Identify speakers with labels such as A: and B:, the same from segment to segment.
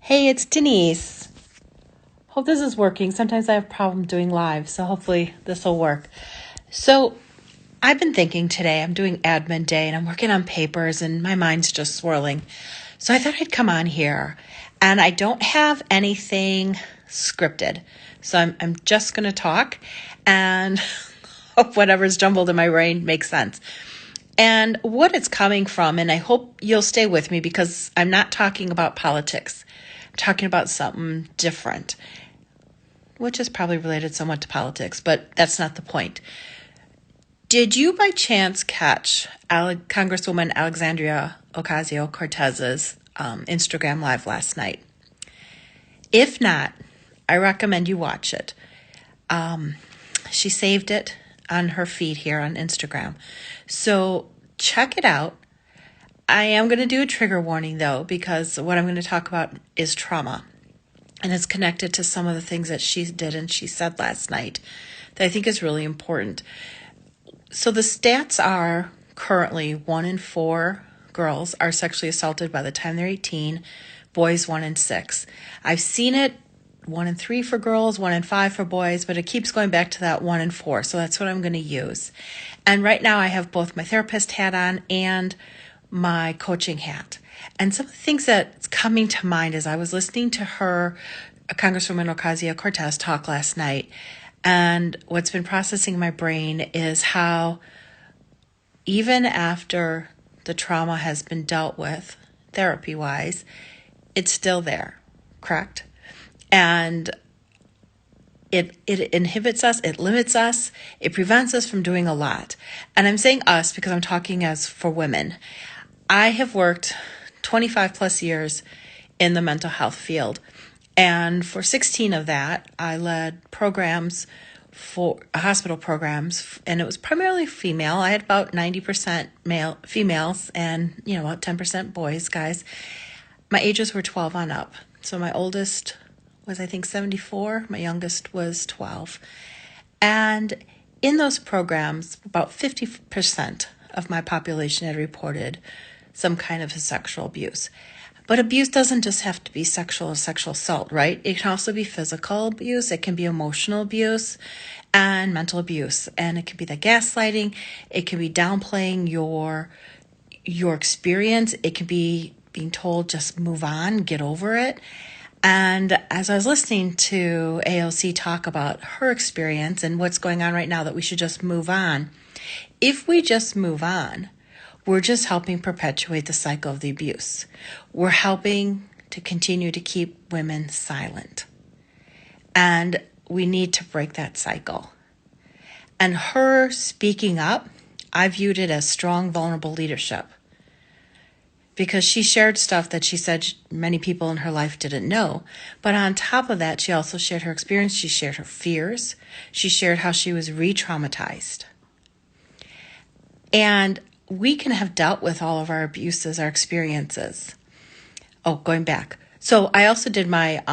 A: Hey, it's Denise. Hope this is working. Sometimes I have problems doing live, so hopefully this will work. So I've been thinking today, I'm doing admin day and I'm working on papers and my mind's just swirling. So I thought I'd come on here, and I don't have anything scripted. So I'm just going to talk and hope whatever's jumbled in my brain makes sense. And what it's coming from, and I hope you'll stay with me because I'm not talking about politics. I'm talking about something different, which is probably related somewhat to politics, but that's not the point. Did you by chance catch Congresswoman Alexandria Ocasio-Cortez's Instagram Live last night? If not, I recommend you watch it. She saved it on her feed here on Instagram. So check it out. I am going to do a trigger warning though, because what I'm going to talk about is trauma. And it's connected to some of the things that she did and she said last night that I think is really important. So the stats are currently 1 in 4 girls are sexually assaulted by the time they're 18, boys 1 in 6. I've seen it 1 in 3 for girls, 1 in 5 for boys, but it keeps going back to that 1 in 4. So that's what I'm going to use. And right now I have both my therapist hat on and my coaching hat. And some of the things that's coming to mind as I was listening to her, Congresswoman Ocasio-Cortez, talk last night, and what's been processing in my brain is how even after the trauma has been dealt with, therapy-wise, it's still there, correct? And it inhibits us, it limits us, it prevents us from doing a lot. And I'm saying us because I'm talking as for women. I have worked 25 plus years in the mental health field. And for 16 of that, I led programs for hospital programs, and it was primarily female. I had about 90% females and, about 10% boys, guys. My ages were 12 on up. So my oldest was, I think, 74. My youngest was 12. And in those programs, about 50% of my population had reported some kind of sexual abuse. But abuse doesn't just have to be sexual assault, right? It can also be physical abuse. It can be emotional abuse and mental abuse. And it can be the gaslighting. It can be downplaying your experience. It can be being told, just move on, get over it. And as I was listening to AOC talk about her experience and what's going on right now, that we should just move on. If we just move on, we're just helping perpetuate the cycle of the abuse. We're helping to continue to keep women silent. And we need to break that cycle. And her speaking up, I viewed it as strong, vulnerable leadership. Because she shared stuff that she said many people in her life didn't know. But on top of that, she also shared her experience. She shared her fears. She shared how she was re-traumatized. And we can have dealt with all of our abuses, our experiences. Oh, going back. So I also did my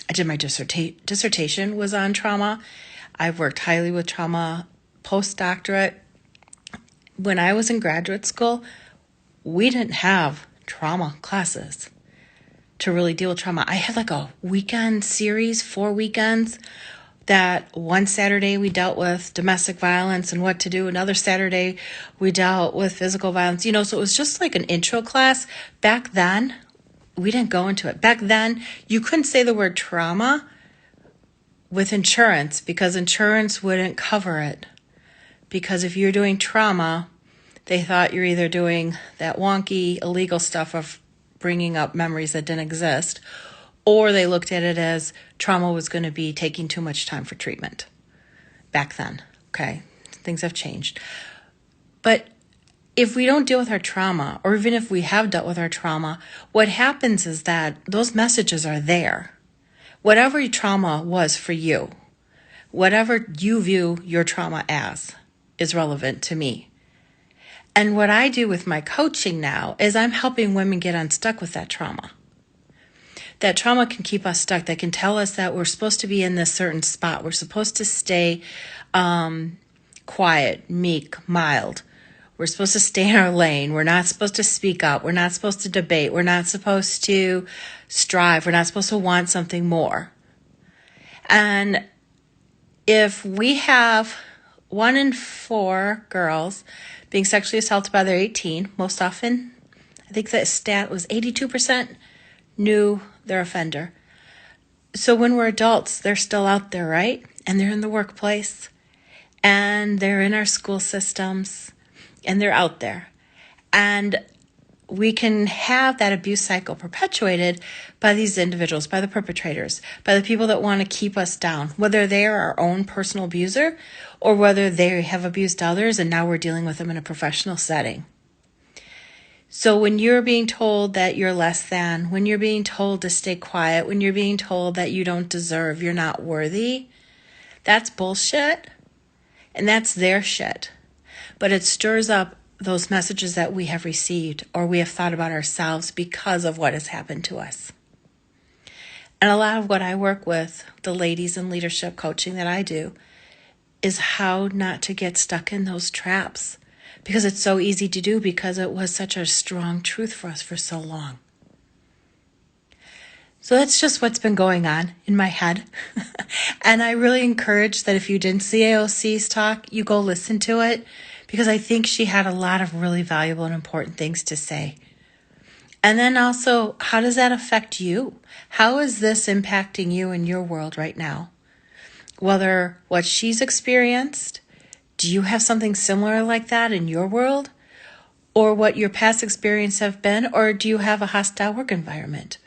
A: dissertation was on trauma. I've worked highly with trauma, postdoctorate. When I was in graduate school, we didn't have trauma classes to really deal with trauma. I had like a weekend series, 4 weekends, that one Saturday we dealt with domestic violence and what to do. Another Saturday we dealt with physical violence. So it was just like an intro class. Back then, we didn't go into it. Back then, you couldn't say the word trauma with insurance because insurance wouldn't cover it. Because if you're doing trauma, they thought you're either doing that wonky illegal stuff of bringing up memories that didn't exist, or they looked at it as trauma was going to be taking too much time for treatment. Back then, okay? Things have changed. But if we don't deal with our trauma, or even if we have dealt with our trauma, what happens is that those messages are there. Whatever your trauma was for you, whatever you view your trauma as, is relevant to me. And what I do with my coaching now is I'm helping women get unstuck with that trauma. That trauma can keep us stuck. That can tell us that we're supposed to be in this certain spot. We're supposed to stay quiet, meek, mild. We're supposed to stay in our lane. We're not supposed to speak up. We're not supposed to debate. We're not supposed to strive. We're not supposed to want something more. And if we have 1 in 4 girls being sexually assaulted by their 18, most often, I think that stat was 82% knew their offender. So when we're adults, they're still out there, right? And they're in the workplace, and they're in our school systems, and they're out there. And we can have that abuse cycle perpetuated by these individuals, by the perpetrators, by the people that want to keep us down, whether they are our own personal abuser or whether they have abused others and now we're dealing with them in a professional setting. So when you're being told that you're less than, when you're being told to stay quiet, when you're being told that you don't deserve, you're not worthy, that's bullshit, and that's their shit. But it stirs up those messages that we have received or we have thought about ourselves because of what has happened to us. And a lot of what I work with, the ladies in leadership coaching that I do, is how not to get stuck in those traps. Because it's so easy to do because it was such a strong truth for us for so long. So that's just what's been going on in my head. And I really encourage that if you didn't see AOC's talk, you go listen to it, because I think she had a lot of really valuable and important things to say. And then also, how does that affect you? How is this impacting you in your world right now? Whether what she's experienced, do you have something similar like that in your world? Or what your past experience have been? Or do you have a hostile work environment?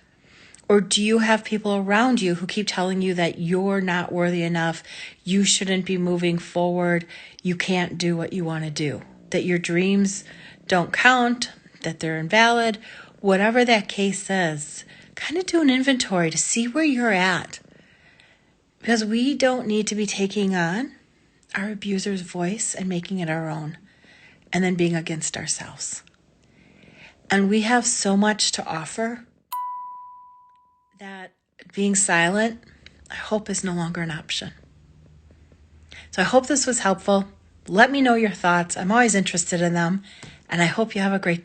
A: Or do you have people around you who keep telling you that you're not worthy enough, you shouldn't be moving forward, you can't do what you want to do, that your dreams don't count, that they're invalid? Whatever that case is, kind of do an inventory to see where you're at. Because we don't need to be taking on our abuser's voice and making it our own, and then being against ourselves. And we have so much to offer that being silent, I hope, is no longer an option. So I hope this was helpful. Let me know your thoughts. I'm always interested in them, and I hope you have a great day.